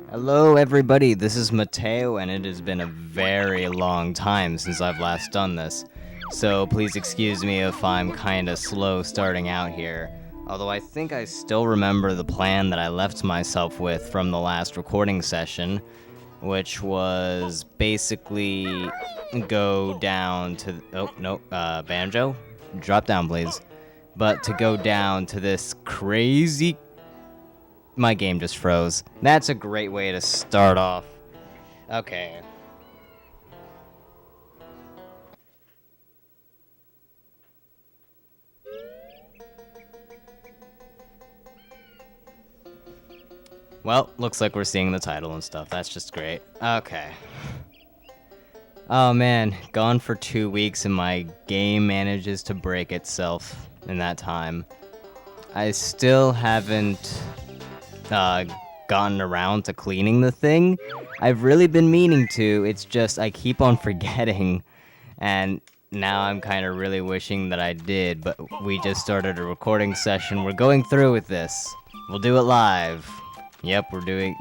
Hello everybody, this is Mateo and it has been a very long time since I've last done this. So please excuse me if I'm kinda slow starting out here. Although I think I still remember the plan that I left myself with from the last recording session, which was basically go down to, Banjo? Drop down please. But to go down to this crazy... My game just froze. That's a great way to start off. Okay. Well, looks like we're seeing the title and stuff. That's just great. Okay. Oh man, gone for 2 weeks and my game manages to break itself in that time. I still haven't gotten around to cleaning the thing. I've really been meaning to, it's just I keep on forgetting, and now I'm kind of really wishing that I did, but we just started a recording session. We're going through with this. We'll do it live. Yep,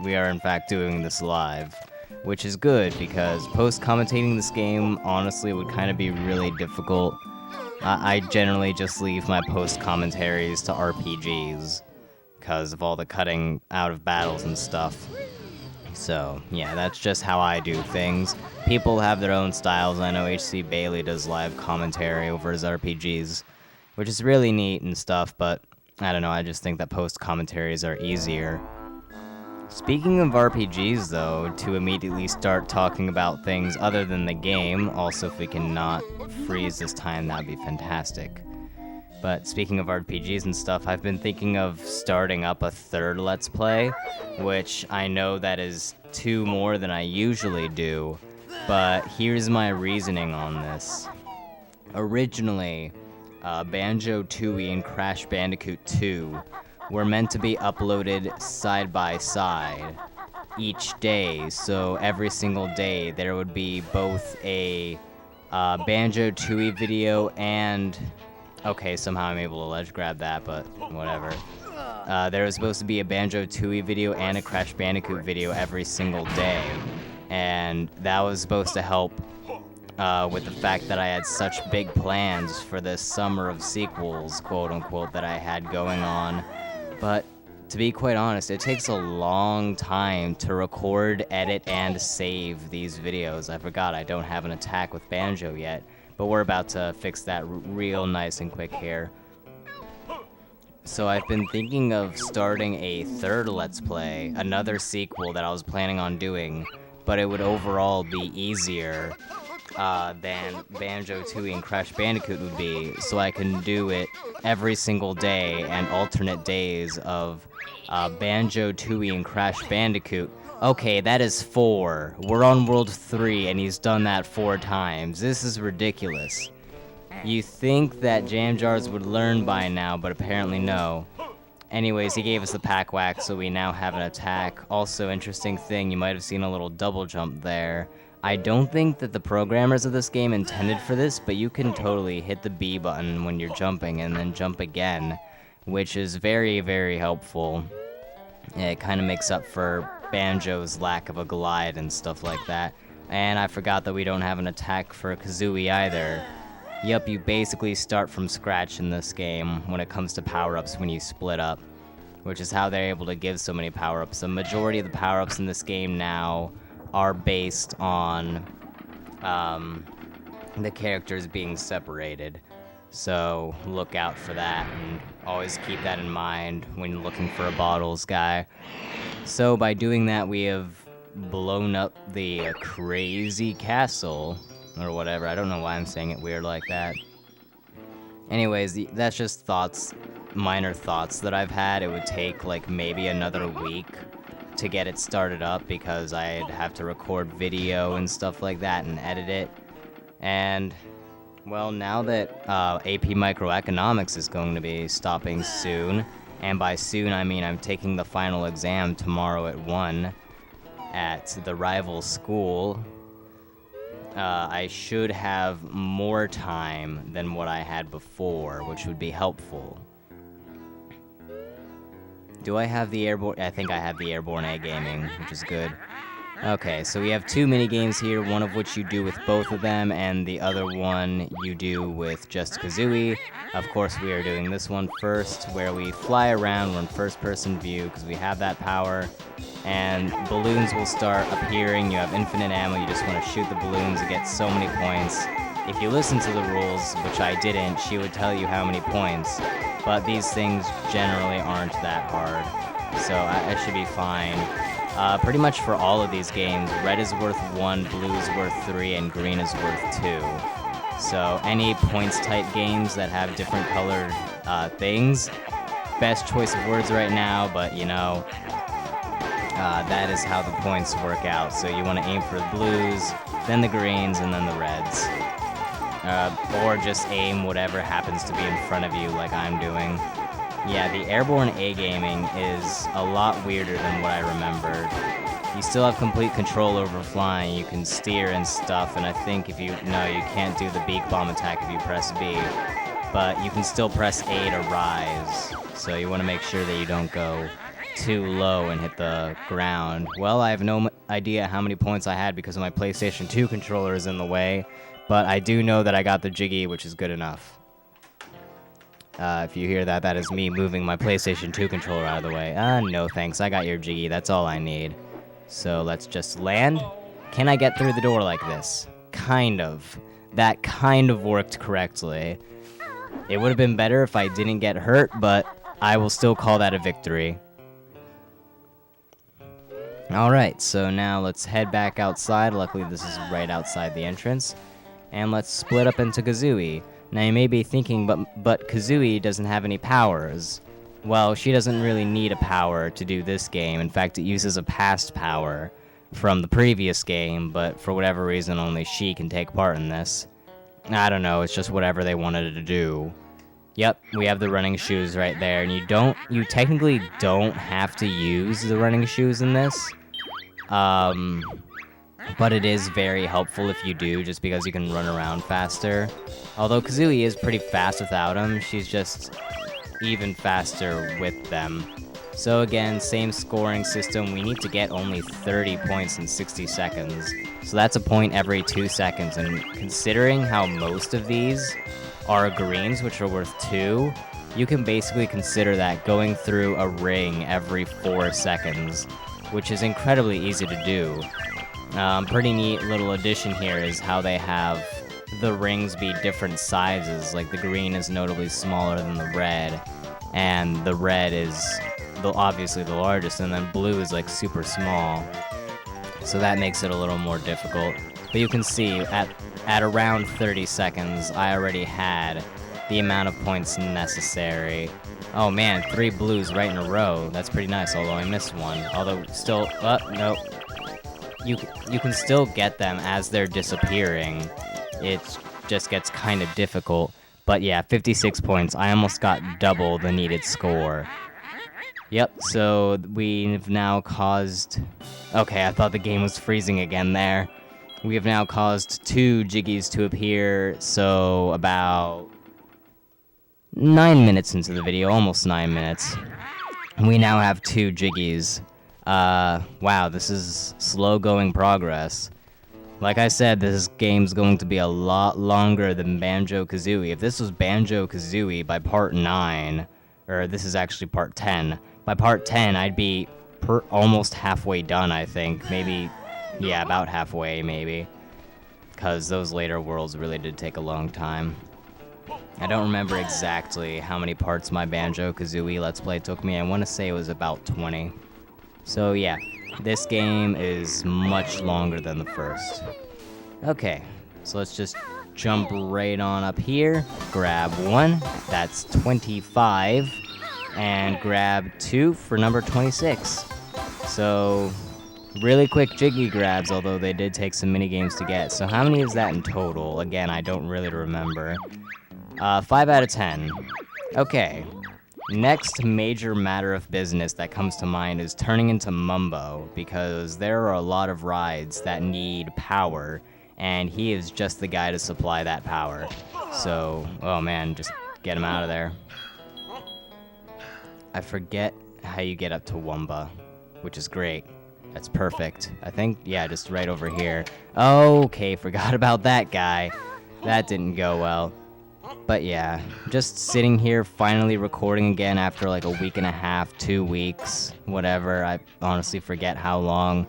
we are in fact doing this live, which is good because post-commentating this game honestly would kind of be really difficult. I generally just leave my post-commentaries to RPGs because of all the cutting out of battles and stuff. So, yeah, that's just how I do things. People have their own styles. I know HC Bailey does live commentary over his RPGs, which is really neat and stuff, but I don't know, I just think that post-commentaries are easier. Speaking of RPGs, though, to immediately start talking about things other than the game, also if we can not freeze this time, that would be fantastic. But speaking of RPGs and stuff, I've been thinking of starting up a third Let's Play, which I know that is 2 more than I usually do, but here's my reasoning on this. Originally, Banjo, Tooie, and Crash Bandicoot 2 were meant to be uploaded side by side each day, so every single day there would be both a Banjo Tooie video and... Okay, somehow I'm able to ledge grab that, but whatever. There was supposed to be a Banjo Tooie video and a Crash Bandicoot video every single day, and that was supposed to help with the fact that I had such big plans for this summer of sequels, quote-unquote, that I had going on. But to be quite honest, it takes a long time to record, edit, and save these videos. I forgot I don't have an attack with Banjo yet, but we're about to fix that real nice and quick here. So I've been thinking of starting a third Let's Play, another sequel that I was planning on doing, but it would overall be easier than Banjo, Tooie, and Crash Bandicoot would be, so I can do it every single day and alternate days of Banjo, Tooie, and Crash Bandicoot. Okay, that is 4. We're on World 3, and he's done that 4 times. This is ridiculous. You think that Jam Jars would learn by now, but apparently no. Anyways, he gave us the pack whack, so we now have an attack. Also, interesting thing, you might have seen a little double jump there. I don't think that the programmers of this game intended for this, but you can totally hit the B button when you're jumping and then jump again, which is very, very helpful. It kind of makes up for Banjo's lack of a glide and stuff like that. And I forgot that we don't have an attack for Kazooie either. Yup, you basically start from scratch in this game when it comes to power-ups when you split up, which is how they're able to give so many power-ups. The majority of the power-ups in this game now are based on the characters being separated. So look out for that and always keep that in mind when looking for a bottles guy. So by doing that, we have blown up the crazy castle or whatever. I don't know why I'm saying it weird like that. Anyways, that's just thoughts, minor thoughts that I've had. It would take like maybe another week to get it started up because I'd have to record video and stuff like that and edit it. And well, now that AP Microeconomics is going to be stopping soon, and by soon I mean I'm taking the final exam tomorrow at 1 at the rival school, I should have more time than what I had before, which would be helpful. Do I have the airborne? I think I have the airborne A gaming, which is good. Okay, so we have 2 mini games here, one of which you do with both of them, and the other one you do with just Kazooie. Of course, we are doing this one first, where we fly around, we're in first-person view, because we have that power, and balloons will start appearing. You have infinite ammo, you just want to shoot the balloons and get so many points. If you listen to the rules, which I didn't, she would tell you how many points, but these things generally aren't that hard, so I should be fine. Pretty much for all of these games, red is worth 1, blue is worth 3, and green is worth 2. So any points type games that have different colored things, best choice of words right now, but you know, that is how the points work out. So you want to aim for the blues, then the greens, and then the reds. Or just aim whatever happens to be in front of you like I'm doing. Yeah, the airborne A gaming is a lot weirder than what I remembered. You still have complete control over flying, you can steer and stuff, and I think if you... No, you can't do the beak bomb attack if you press B, but you can still press A to rise, so you want to make sure that you don't go too low and hit the ground. Well, I have no idea how many points I had because my PlayStation 2 controller is in the way, but I do know that I got the Jiggy, which is good enough. If you hear that, that is me moving my PlayStation 2 controller out of the way. No thanks, I got your Jiggy, that's all I need. So let's just land. Can I get through the door like this? Kind of. That kind of worked correctly. It would have been better if I didn't get hurt, but I will still call that a victory. Alright, so now let's head back outside. Luckily this is right outside the entrance. And let's split up into Kazooie. Now you may be thinking, but Kazooie doesn't have any powers. Well, she doesn't really need a power to do this game. In fact, it uses a past power from the previous game, but for whatever reason, only she can take part in this. I don't know, it's just whatever they wanted to do. Yep, we have the running shoes right there, and you technically don't have to use the running shoes in this. But it is very helpful if you do, just because you can run around faster. Although Kazooie is pretty fast without them, she's just even faster with them. So again, same scoring system, we need to get only 30 points in 60 seconds. So that's a point every 2 seconds, and considering how most of these are greens, which are worth 2, you can basically consider that going through a ring every 4 seconds, which is incredibly easy to do. Pretty neat little addition here is how they have the rings be different sizes, like the green is notably smaller than the red, and the red is obviously the largest, and then blue is like super small, so that makes it a little more difficult. But you can see at around 30 seconds I already had the amount of points necessary. Oh man, 3 blues right in a row, that's pretty nice, although I missed one. Although still, no. You can still get them as they're disappearing. It just gets kind of difficult. But yeah, 56 points. I almost got double the needed score. Yep, so we've now caused... Okay, I thought the game was freezing again there. We have now caused 2 Jiggies to appear, so about 9 minutes into the video, almost 9 minutes. We now have 2 Jiggies. Wow, this is slow-going progress. Like I said, this game's going to be a lot longer than Banjo-Kazooie. If this was Banjo-Kazooie by part 9, or this is actually part 10, by part 10 I'd be almost halfway done, I think. Maybe, yeah, about halfway, maybe. Because those later worlds really did take a long time. I don't remember exactly how many parts my Banjo-Kazooie Let's Play took me. I want to say it was about 20. So yeah, this game is much longer than the first. Okay, so let's just jump right on up here, grab 1, that's 25, and grab 2 for number 26. So, really quick Jiggy grabs, although they did take some mini games to get. So how many is that in total? Again, I don't really remember. 5 out of 10. Okay. Next major matter of business that comes to mind is turning into Mumbo, because there are a lot of rides that need power, and he is just the guy to supply that power. So, oh man, just get him out of there. I forget how you get up to Wumba, which is great. That's perfect. I think, yeah, just right over here. Okay, forgot about that guy. That didn't go well. But yeah, just sitting here finally recording again after like a week and a half, 2 weeks, whatever. I honestly forget how long.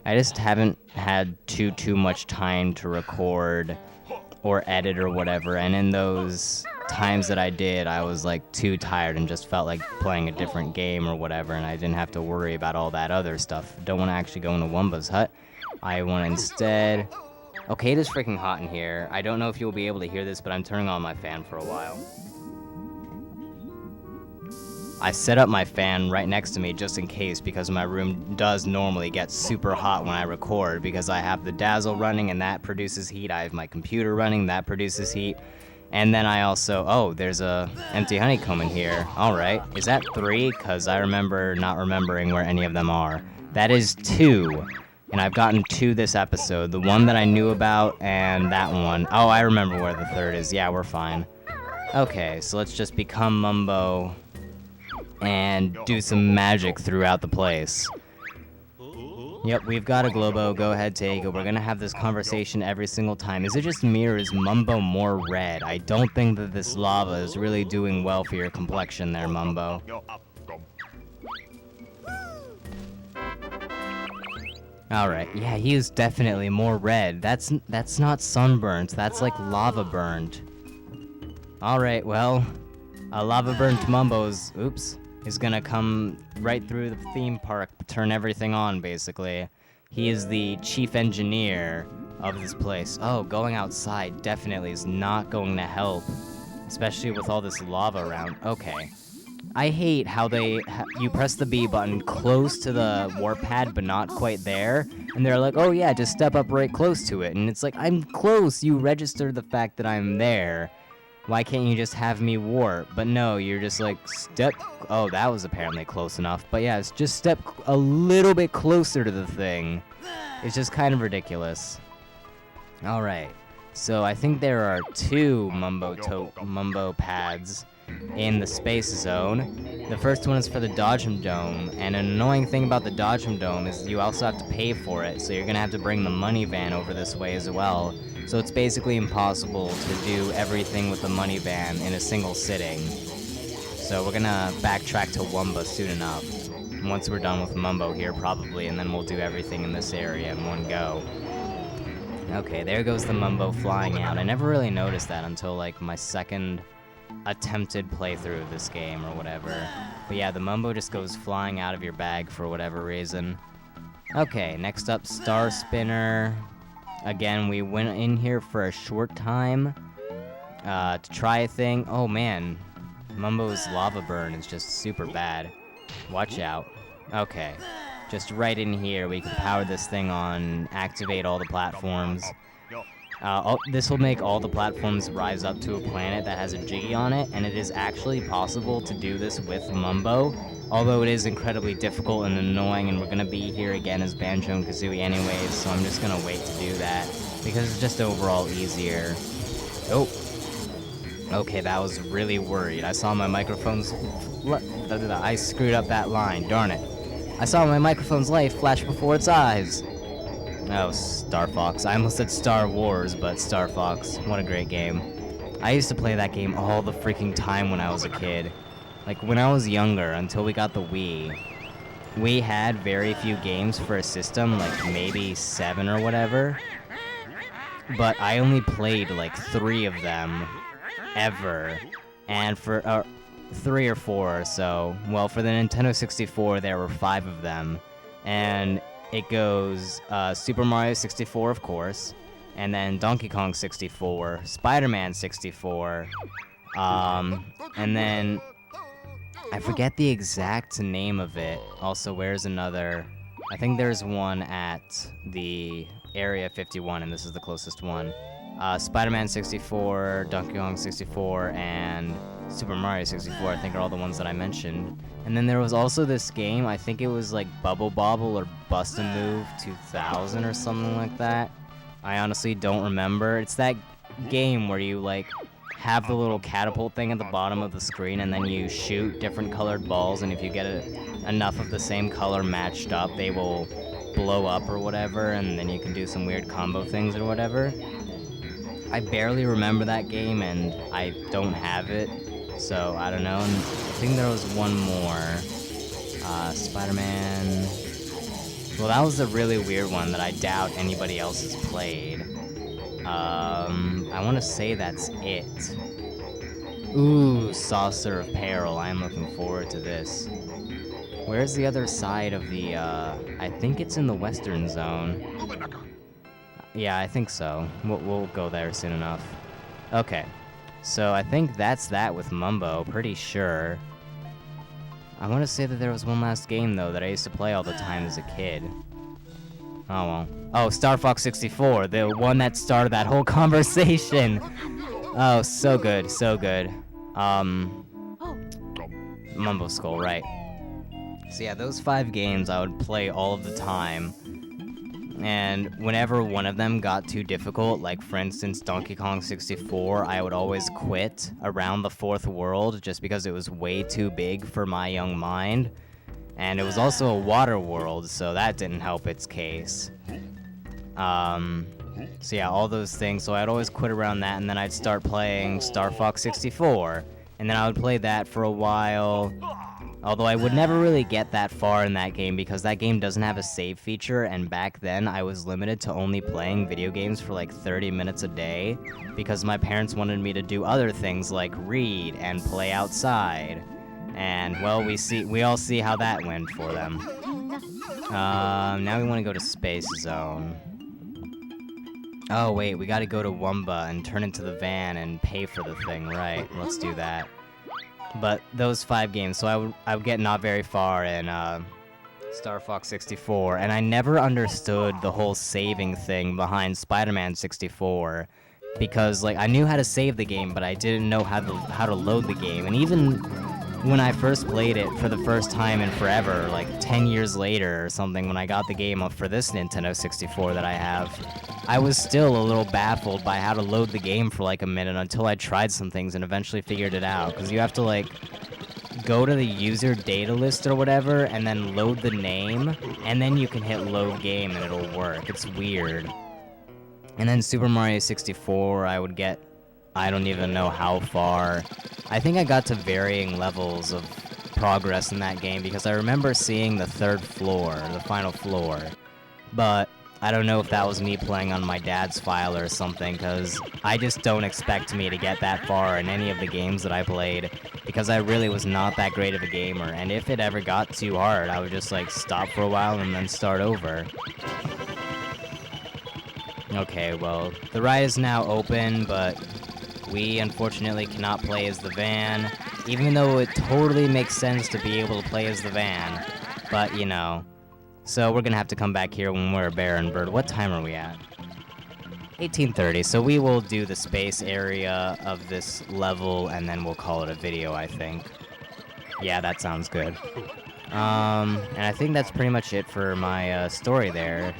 I just haven't had too much time to record or edit or whatever, and in those times that I did, I was like too tired and just felt like playing a different game or whatever, and I didn't have to worry about all that other stuff. Don't want to actually go into Wumba's hut. I want to instead... Okay, it is freaking hot in here. I don't know if you'll be able to hear this, but I'm turning on my fan for a while. I set up my fan right next to me just in case, because my room does normally get super hot when I record, because I have the Dazzle running and that produces heat. I have my computer running, that produces heat. And then I also... Oh, there's a empty honeycomb in here. Alright. Is that 3? Because I remember not remembering where any of them are. That is 2. And I've gotten 2 this episode. The one that I knew about, and that one. Oh, I remember where the 3rd is. Yeah, we're fine. Okay, so let's just become Mumbo and do some magic throughout the place. Yep, we've got a Globo. Go ahead, take it. We're gonna have this conversation every single time. Is it just me, or is Mumbo more red? I don't think that this lava is really doing well for your complexion there, Mumbo. Alright, yeah, he is definitely more red. That's not sunburnt, that's like lava burned. Alright, well, a lava burnt Mumbo's, is gonna come right through the theme park, turn everything on, basically. He is the chief engineer of this place. Oh, going outside definitely is not going to help, especially with all this lava around. Okay. I hate how you press the B button close to the warp pad, but not quite there, and they're like, oh yeah, just step up right close to it, and it's like, I'm close, you registered the fact that I'm there. Why can't you just have me warp? But no, you're just like, oh, that was apparently close enough, but yeah, it's just step a little bit closer to the thing. It's just kind of ridiculous. Alright, so I think there are 2 Mumbo pads in the space zone. The first one is for the Dodgem Dome, and an annoying thing about the Dodgem Dome is you also have to pay for it, so you're gonna have to bring the money van over this way as well. So it's basically impossible to do everything with the money van in a single sitting. So we're gonna backtrack to Wumba soon enough. Once we're done with Mumbo here, probably, and then we'll do everything in this area in one go. Okay, there goes the Mumbo flying out. I never really noticed that until, like, my second attempted playthrough of this game or whatever. But yeah, the Mumbo just goes flying out of your bag for whatever reason. Okay, next up, Star Spinner. Again, we went in here for a short time to try a thing. Oh man, Mumbo's lava burn is just super bad. Watch out. Okay, just right in here we can power this thing on, activate all the platforms. This will make all the platforms rise up to a planet that has a Jiggy on it, and it is actually possible to do this with Mumbo, although it is incredibly difficult and annoying, and we're going to be here again as Banjo and Kazooie anyways, so I'm just going to wait to do that, because it's just overall easier. Oh. Okay, that was really worried. I saw my microphone's... I screwed up that line, darn it. I saw my microphone's light flash before its eyes. Oh, Star Fox. I almost said Star Wars, but Star Fox. What a great game. I used to play that game all the freaking time when I was a kid. Like, when I was younger, until we got the Wii, we had very few games for a system, like maybe 7 or whatever. But I only played like 3 of them ever. And for 3 or 4 or so. Well, for the Nintendo 64, there were 5 of them. And it goes Super Mario 64, of course, and then Donkey Kong 64, Spider-Man 64, and then I forget the exact name of it. Also, where's another? I think there's one at the Area 51, and this is the closest one. Spider-Man 64, Donkey Kong 64, and Super Mario 64, I think, are all the ones that I mentioned. And then there was also this game, I think it was like Bubble Bobble or Bust a Move 2000 or something like that. I honestly don't remember. It's that game where you like have the little catapult thing at the bottom of the screen, and then you shoot different colored balls, and if you get enough of the same color matched up, they will blow up or whatever, and then you can do some weird combo things or whatever. I barely remember that game, and I don't have it, so I don't know. And I think there was one more. Spider-Man. Well, that was a really weird one that I doubt anybody else has played. I want to say that's it. Ooh, Saucer of Peril. I am looking forward to this. Where's the other side of the, I think it's in the Western Zone. Yeah, I think so. We'll go there soon enough. Okay. So I think that's that with Mumbo, pretty sure. I want to say that there was one last game, though, that I used to play all the time as a kid. Oh, well. Oh, Star Fox 64, the one that started that whole conversation. Oh, so good, so good. Mumbo Skull, right. So yeah, those 5 games I would play all of the time. And whenever one of them got too difficult, like for instance Donkey Kong 64, I would always quit around the 4th world just because it was way too big for my young mind. And it was also a water world, so that didn't help its case. So yeah, all those things. So I'd always quit around that, and then I'd start playing Star Fox 64. And then I would play that for a while. Although I would never really get that far in that game because that game doesn't have a save feature, and back then I was limited to only playing video games for like 30 minutes a day because my parents wanted me to do other things like read and play outside. And well, we all see how that went for them. Now we want to go to Space Zone. Oh wait, we gotta go to Wumba and turn into the van and pay for the thing, right? Let's do that. But those 5 games, so I would get not very far in Star Fox 64, and I never understood the whole saving thing behind Spider-Man 64, because like I knew how to save the game, but I didn't know how to load the game. And even when I first played it for the first time in forever, like 10 years later or something, when I got the game up for this Nintendo 64 that I have, I was still a little baffled by how to load the game for like a minute until I tried some things and eventually figured it out. Because you have to like go to the user data list or whatever and then load the name, and then you can hit load game and it'll work. It's weird. And then Super Mario 64, I would get, I don't even know how far. I think I got to varying levels of progress in that game because I remember seeing the 3rd floor, the final floor. But I don't know if that was me playing on my dad's file or something, because I just don't expect me to get that far in any of the games that I played, because I really was not that great of a gamer, and if it ever got too hard, I would just like stop for a while and then start over. Okay, well, the ride is now open, but we unfortunately cannot play as the van, even though it totally makes sense to be able to play as the van, but you know. So we're gonna have to come back here when we're a bear and bird. What time are we at? 18:30, so we will do the space area of this level and then we'll call it a video, I think. Yeah, that sounds good. And I think that's pretty much it for my story there.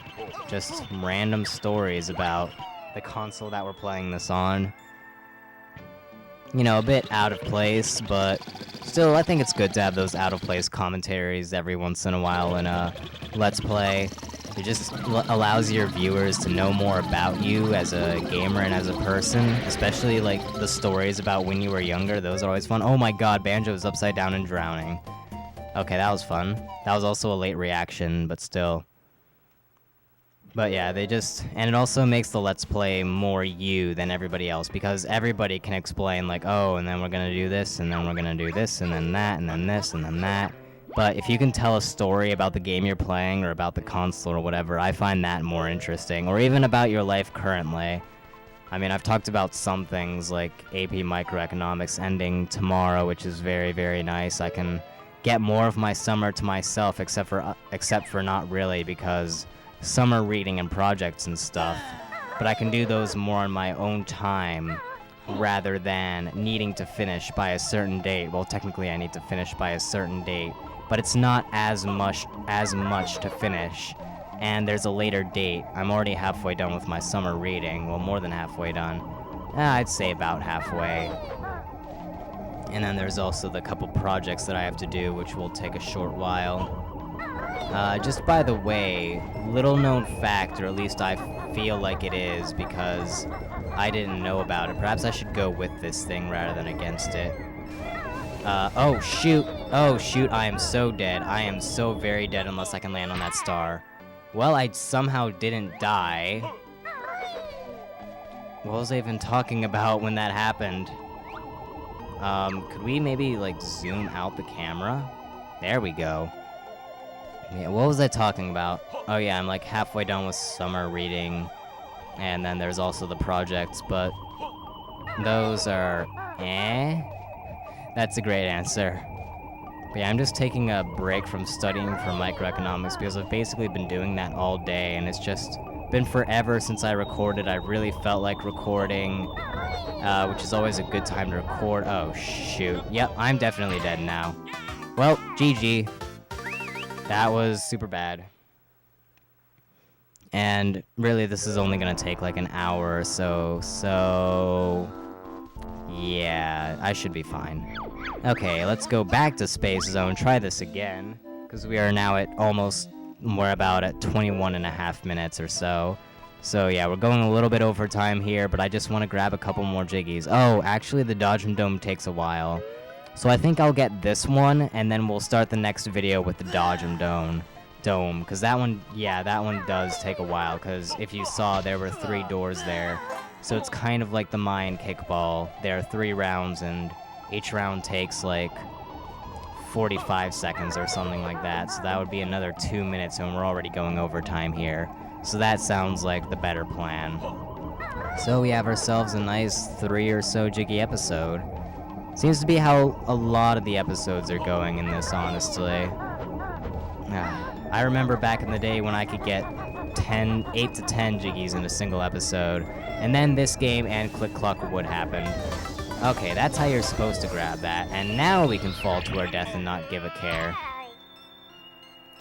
Just random stories about the console that we're playing this on. You know, a bit out of place, but still, I think it's good to have those out-of-place commentaries every once in a while in a Let's Play. It just allows your viewers to know more about you as a gamer and as a person, especially, like, the stories about when you were younger. Those are always fun. Oh my god, Banjo is upside down and drowning. Okay, that was fun. That was also a late reaction, but still. But yeah, and it also makes the Let's Play more you than everybody else, because everybody can explain, like, oh, and then we're gonna do this, and then we're gonna do this, and then that, and then this, and then that. But if you can tell a story about the game you're playing, or about the console, or whatever, I find that more interesting, or even about your life currently. I mean, I've talked about some things, like AP Microeconomics ending tomorrow, which is very, very nice. I can get more of my summer to myself, except for not really, because summer reading and projects and stuff, but I can do those more on my own time rather than needing to finish by a certain date. Well, technically I need to finish by a certain date, but it's not as much to finish, and there's a later date. I'm already halfway done with my summer reading, well, more than halfway done. I'd say about halfway. And then there's also the couple projects that I have to do, which will take a short while. Just by the way, little known fact, or at least I feel like it is, because I didn't know about it. Perhaps I should go with this thing rather than against it. Oh shoot, I am so dead. I am so very dead unless I can land on that star. Well, I somehow didn't die. What was I even talking about when that happened? Could we maybe, like, zoom out the camera? There we go. Yeah, what was I talking about? Oh yeah, I'm like halfway done with summer reading. And then there's also the projects, but those are That's a great answer. But yeah, I'm just taking a break from studying for microeconomics because I've basically been doing that all day, and it's just been forever since I recorded. I really felt like recording, which is always a good time to record. Oh shoot. Yep, I'm definitely dead now. Well, GG. That was super bad. And really, this is only gonna take like an hour or so yeah, I should be fine. Okay, let's go back to Space Zone, try this again, because we are now at we're about at 21.5 minutes or so. So yeah, we're going a little bit over time here, but I just want to grab a couple more jiggies. Oh, actually the Dodgem Dome takes a while. So I think I'll get this one, and then we'll start the next video with the Dodgem Dome, because that one does take a while, because if you saw, there were 3 doors there. So it's kind of like the Mayan kickball. There are 3 rounds, and each round takes like 45 seconds or something like that. So that would be another 2 minutes, and we're already going over time here. So that sounds like the better plan. So we have ourselves a nice 3 or so jiggy episode. Seems to be how a lot of the episodes are going in this, honestly. I remember back in the day when I could get 8 to 10 jiggies in a single episode, and then this game and Click Cluck would happen. Okay, that's how you're supposed to grab that, and now we can fall to our death and not give a care.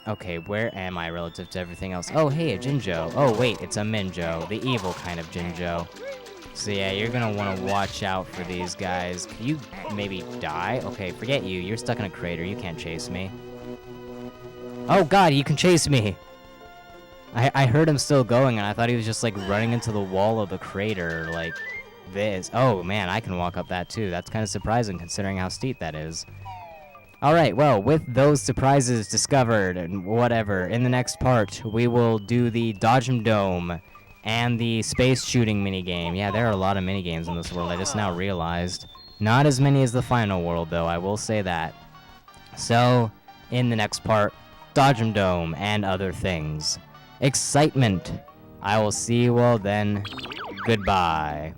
Okay, where am I relative to everything else? Oh, hey, a Jinjo. Oh, wait, it's a Minjo, the evil kind of Jinjo. So yeah, you're gonna want to watch out for these guys. Could you maybe die? Okay, forget you. You're stuck in a crater. You can't chase me. Oh god, you can chase me! I heard him still going, and I thought he was just like running into the wall of the crater like this. Oh man, I can walk up that too. That's kind of surprising considering how steep that is. Alright, well, with those surprises discovered and whatever, in the next part, we will do the Dodgem Dome and the space shooting minigame. Yeah, there are a lot of minigames in this world, I just now realized. Not as many as the final world, though, I will say that. So, in the next part, Dodgem Dome and other things. Excitement! I will see you all then. Goodbye.